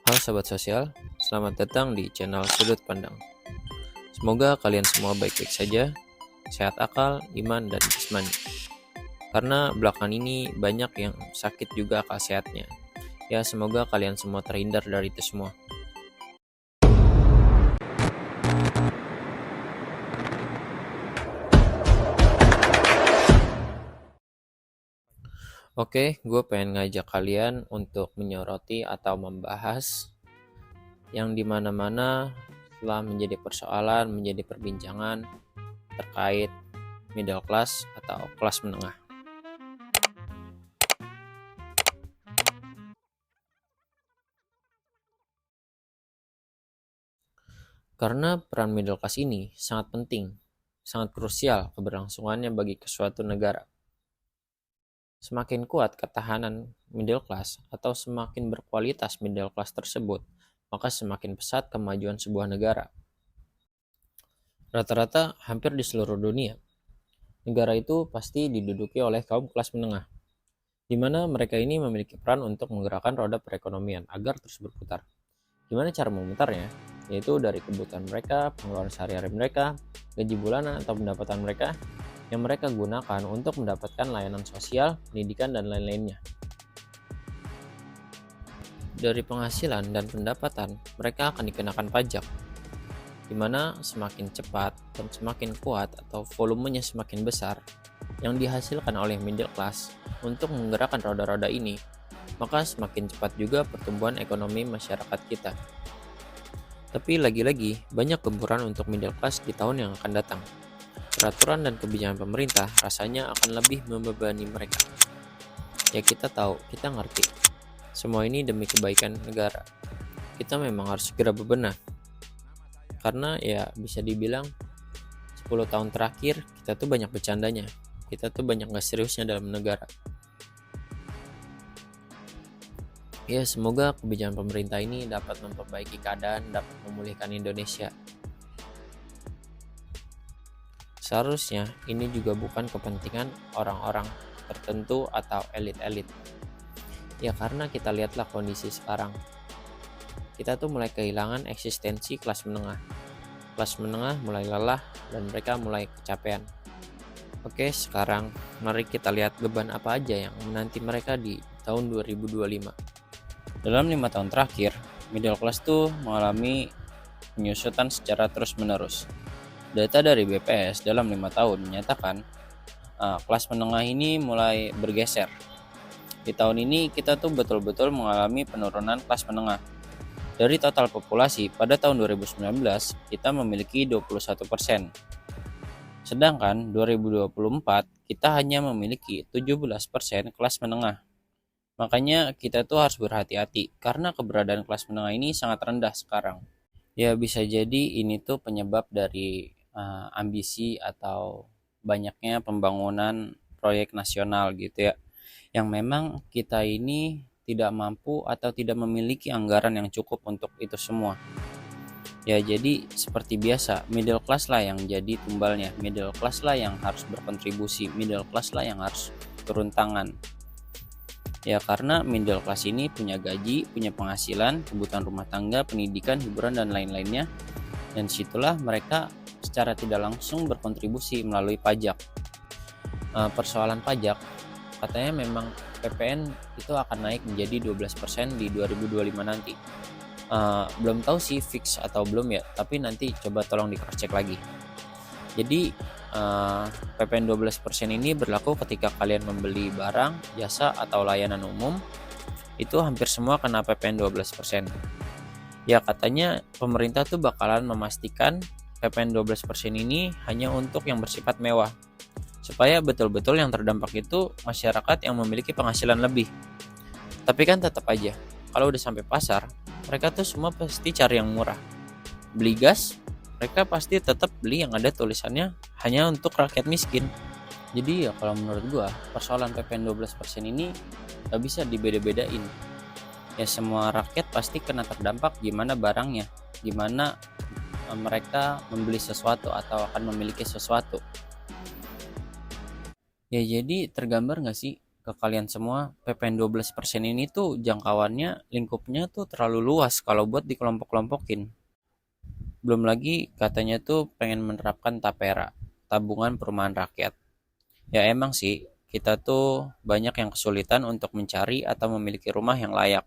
Halo Sobat Sosial, selamat datang di channel Sudut Pandang. Semoga kalian semua baik-baik saja, sehat akal, iman, dan jasmani. Karena belakangan ini banyak yang sakit juga akal sehatnya. Ya, semoga kalian semua terhindar dari itu semua. Oke, gue pengen ngajak kalian untuk menyoroti atau membahas yang dimana-mana telah menjadi persoalan, menjadi perbincangan terkait middle class atau kelas menengah. Karena peran middle class ini sangat penting, sangat krusial keberlangsungannya bagi suatu negara. Semakin kuat ketahanan middle class atau semakin berkualitas middle class tersebut, maka semakin pesat kemajuan sebuah negara. Rata-rata hampir di seluruh dunia, negara itu pasti diduduki oleh kaum kelas menengah, di mana mereka ini memiliki peran untuk menggerakkan roda perekonomian agar terus berputar. Gimana cara memutarnya? Yaitu dari kebutuhan mereka, pengeluaran sehari-hari mereka, gaji bulanan atau pendapatan mereka yang mereka gunakan untuk mendapatkan layanan sosial, pendidikan, dan lain-lainnya. Dari penghasilan dan pendapatan, mereka akan dikenakan pajak, di mana semakin cepat dan semakin kuat atau volumenya semakin besar yang dihasilkan oleh middle class untuk menggerakkan roda-roda ini, maka semakin cepat juga pertumbuhan ekonomi masyarakat kita. Tapi lagi-lagi, banyak gempuran untuk middle class di tahun yang akan datang. Peraturan dan kebijakan pemerintah rasanya akan lebih membebani mereka. Ya kita tahu, kita ngerti. Semua ini demi kebaikan negara. Kita memang harus segera bebenah. Karena ya bisa dibilang 10 tahun terakhir kita tuh banyak bercandanya. Kita tuh banyak gak seriusnya dalam negara. Ya semoga kebijakan pemerintah ini dapat memperbaiki keadaan, dapat memulihkan Indonesia. Seharusnya ini juga bukan kepentingan orang-orang tertentu atau elit-elit. Ya karena kita lihatlah kondisi sekarang. Kita tuh mulai kehilangan eksistensi kelas menengah. Kelas menengah mulai lelah dan mereka mulai kecapean. Oke, sekarang mari kita lihat beban apa aja yang menanti mereka di tahun 2025. Dalam 5 tahun terakhir, middle class tuh mengalami penyusutan secara terus-menerus. Data dari BPS dalam 5 tahun menyatakan kelas menengah ini mulai bergeser. Di tahun ini kita tuh betul-betul mengalami penurunan kelas menengah. Dari total populasi pada tahun 2019 kita memiliki 21%. Sedangkan 2024 kita hanya memiliki 17% kelas menengah. Makanya kita tuh harus berhati-hati karena keberadaan kelas menengah ini sangat rendah sekarang. Ya bisa jadi ini tuh penyebab dari ambisi atau banyaknya pembangunan proyek nasional gitu ya. Yang memang kita ini tidak mampu atau tidak memiliki anggaran yang cukup untuk itu semua. Ya jadi seperti biasa, middle class lah yang jadi tumbalnya, middle class lah yang harus berkontribusi, middle class lah yang harus turun tangan. Ya karena middle class ini punya gaji, punya penghasilan, kebutuhan rumah tangga, pendidikan, hiburan, dan lain-lainnya. Dan situlah mereka secara tidak langsung berkontribusi melalui pajak. Persoalan pajak, katanya memang PPN itu akan naik menjadi 12% di 2025 nanti. Belum tahu sih fix atau belum ya, tapi nanti coba tolong di cross check lagi. Jadi PPN 12% ini berlaku ketika kalian membeli barang, jasa, atau layanan umum. Itu hampir semua kena PPN 12%. Ya katanya pemerintah tuh bakalan memastikan PPN 12% ini hanya untuk yang bersifat mewah, supaya betul-betul yang terdampak itu masyarakat yang memiliki penghasilan lebih. Tapi kan tetap aja, kalau udah sampai pasar, mereka tuh semua pasti cari yang murah. Beli gas, mereka pasti tetap beli yang ada tulisannya hanya untuk rakyat miskin. Jadi ya kalau menurut gua persoalan PPN 12% ini gak bisa dibeda-bedain. Ya semua rakyat pasti kena terdampak gimana barangnya, gimana mereka membeli sesuatu atau akan memiliki sesuatu. Ya jadi tergambar gak sih ke kalian semua, PPN 12% ini tuh jangkauannya, lingkupnya tuh terlalu luas kalau buat dikelompok-kelompokin. Belum lagi katanya tuh pengen menerapkan tapera, tabungan perumahan rakyat. Ya emang sih, kita tuh banyak yang kesulitan untuk mencari atau memiliki rumah yang layak.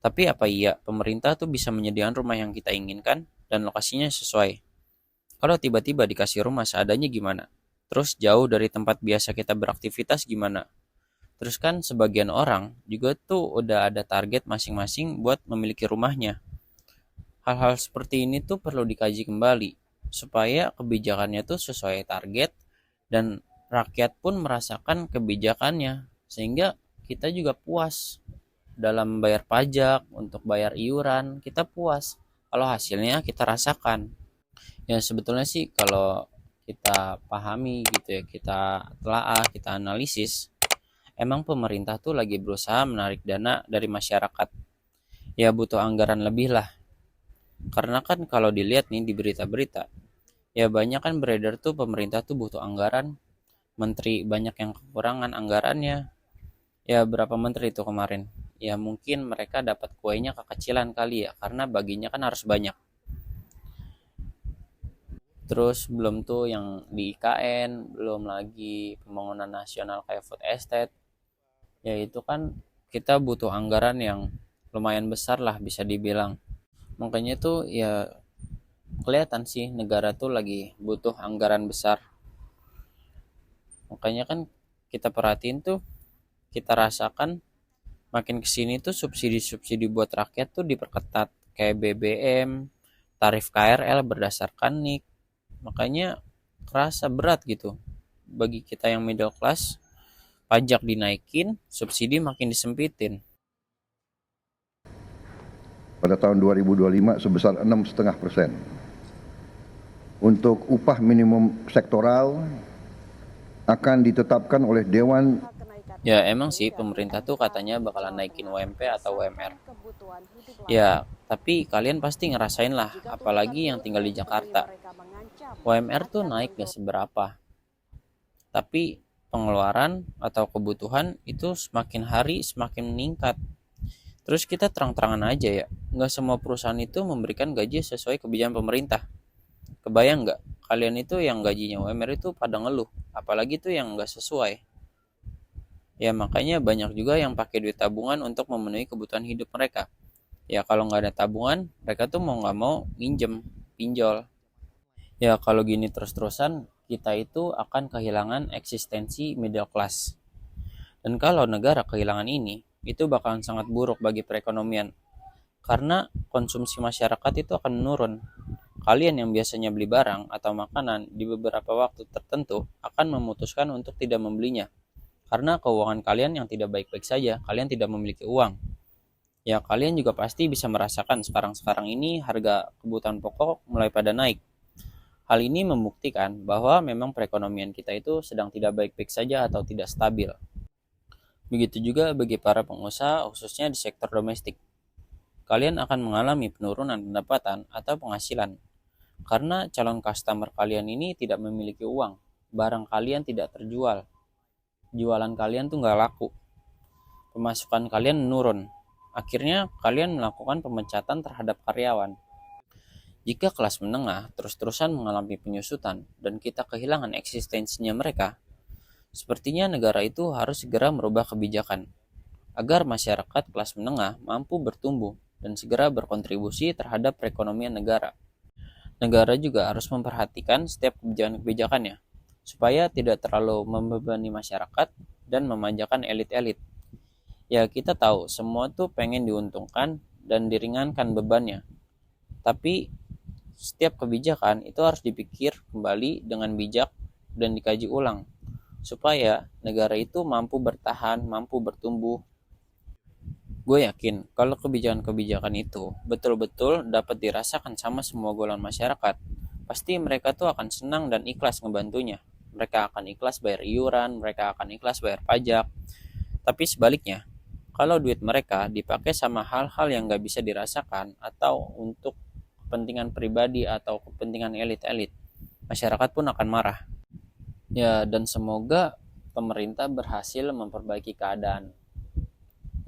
Tapi apa iya pemerintah tuh bisa menyediakan rumah yang kita inginkan dan lokasinya sesuai? Kalau tiba-tiba dikasih rumah seadanya gimana? Terus jauh dari tempat biasa kita beraktivitas gimana? Terus kan sebagian orang juga tuh udah ada target masing-masing buat memiliki rumahnya. Hal-hal seperti ini tuh perlu dikaji kembali supaya kebijakannya tuh sesuai target dan rakyat pun merasakan kebijakannya sehingga kita juga puas dalam bayar pajak, untuk bayar iuran, kita puas kalau hasilnya kita rasakan. Ya sebetulnya sih kalau kita pahami gitu ya, kita telaah, kita analisis, emang pemerintah tuh lagi berusaha menarik dana dari masyarakat. Ya butuh anggaran lebih lah. Karena kan kalau dilihat nih di berita-berita, ya banyak kan beredar tuh pemerintah tuh butuh anggaran, menteri banyak yang kekurangan anggarannya. Ya berapa menteri itu kemarin? Ya mungkin mereka dapat kuenya kekecilan kali ya, karena baginya kan harus banyak. Terus belum tuh yang di IKN, belum lagi pembangunan nasional kayak food estate. Ya itu kan kita butuh anggaran yang lumayan besar lah bisa dibilang. Makanya tuh ya kelihatan sih negara tuh lagi butuh anggaran besar. Makanya kan kita perhatiin tuh, kita rasakan makin kesini tuh subsidi-subsidi buat rakyat tuh diperketat. Kayak BBM, tarif KRL berdasarkan NIK. Makanya kerasa berat gitu. Bagi kita yang middle class, pajak dinaikin, subsidi makin disempitin. Pada tahun 2025 sebesar 6,5%. Untuk upah minimum sektoral akan ditetapkan oleh Dewan. Ya emang sih pemerintah tuh katanya bakalan naikin UMP atau UMR. Ya tapi kalian pasti ngerasain lah, apalagi yang tinggal di Jakarta. UMR tuh naik gak seberapa, tapi pengeluaran atau kebutuhan itu semakin hari semakin meningkat. Terus kita terang-terangan aja ya, nggak semua perusahaan itu memberikan gaji sesuai kebijakan pemerintah. Kebayang nggak? Kalian itu yang gajinya UMR itu pada ngeluh, apalagi tuh yang nggak sesuai. Ya makanya banyak juga yang pakai duit tabungan untuk memenuhi kebutuhan hidup mereka. Ya kalau nggak ada tabungan, mereka tuh mau nggak mau minjem, pinjol. Ya kalau gini terus-terusan, kita itu akan kehilangan eksistensi middle class. Dan kalau negara kehilangan ini, itu bakalan sangat buruk bagi perekonomian. Karena konsumsi masyarakat itu akan menurun. Kalian yang biasanya beli barang atau makanan di beberapa waktu tertentu akan memutuskan untuk tidak membelinya. Karena keuangan kalian yang tidak baik-baik saja, kalian tidak memiliki uang. Ya kalian juga pasti bisa merasakan sekarang-sekarang ini harga kebutuhan pokok mulai pada naik. Hal ini membuktikan bahwa memang perekonomian kita itu sedang tidak baik-baik saja atau tidak stabil. Begitu juga bagi para pengusaha khususnya di sektor domestik. Kalian akan mengalami penurunan pendapatan atau penghasilan karena calon customer kalian ini tidak memiliki uang. Barang kalian tidak terjual. Jualan kalian tuh nggak laku. Pemasukan kalian menurun. Akhirnya kalian melakukan pemecatan terhadap karyawan. Jika kelas menengah terus-terusan mengalami penyusutan dan kita kehilangan eksistensinya mereka, sepertinya negara itu harus segera merubah kebijakan agar masyarakat kelas menengah mampu bertumbuh dan segera berkontribusi terhadap perekonomian negara. Negara juga harus memperhatikan setiap kebijakan-kebijakannya supaya tidak terlalu membebani masyarakat dan memanjakan elit-elit. Ya kita tahu semua tuh pengen diuntungkan dan diringankan bebannya. Tapi setiap kebijakan itu harus dipikir kembali dengan bijak dan dikaji ulang supaya negara itu mampu bertahan, mampu bertumbuh. Gue yakin kalau kebijakan-kebijakan itu betul-betul dapat dirasakan sama semua golongan masyarakat, pasti mereka tuh akan senang dan ikhlas ngebantunya. Mereka akan ikhlas bayar iuran, mereka akan ikhlas bayar pajak. Tapi sebaliknya, kalau duit mereka dipakai sama hal-hal yang gak bisa dirasakan atau untuk kepentingan pribadi atau kepentingan elit-elit, masyarakat pun akan marah. Ya dan semoga pemerintah berhasil memperbaiki keadaan.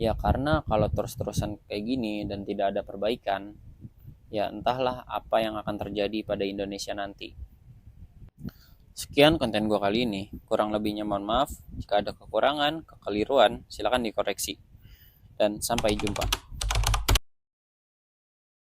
Ya karena kalau terus-terusan kayak gini dan tidak ada perbaikan, ya entahlah apa yang akan terjadi pada Indonesia nanti. Sekian konten gue kali ini. Kurang lebihnya mohon maaf. Jika ada kekurangan, kekeliruan, silakan dikoreksi. Dan sampai jumpa.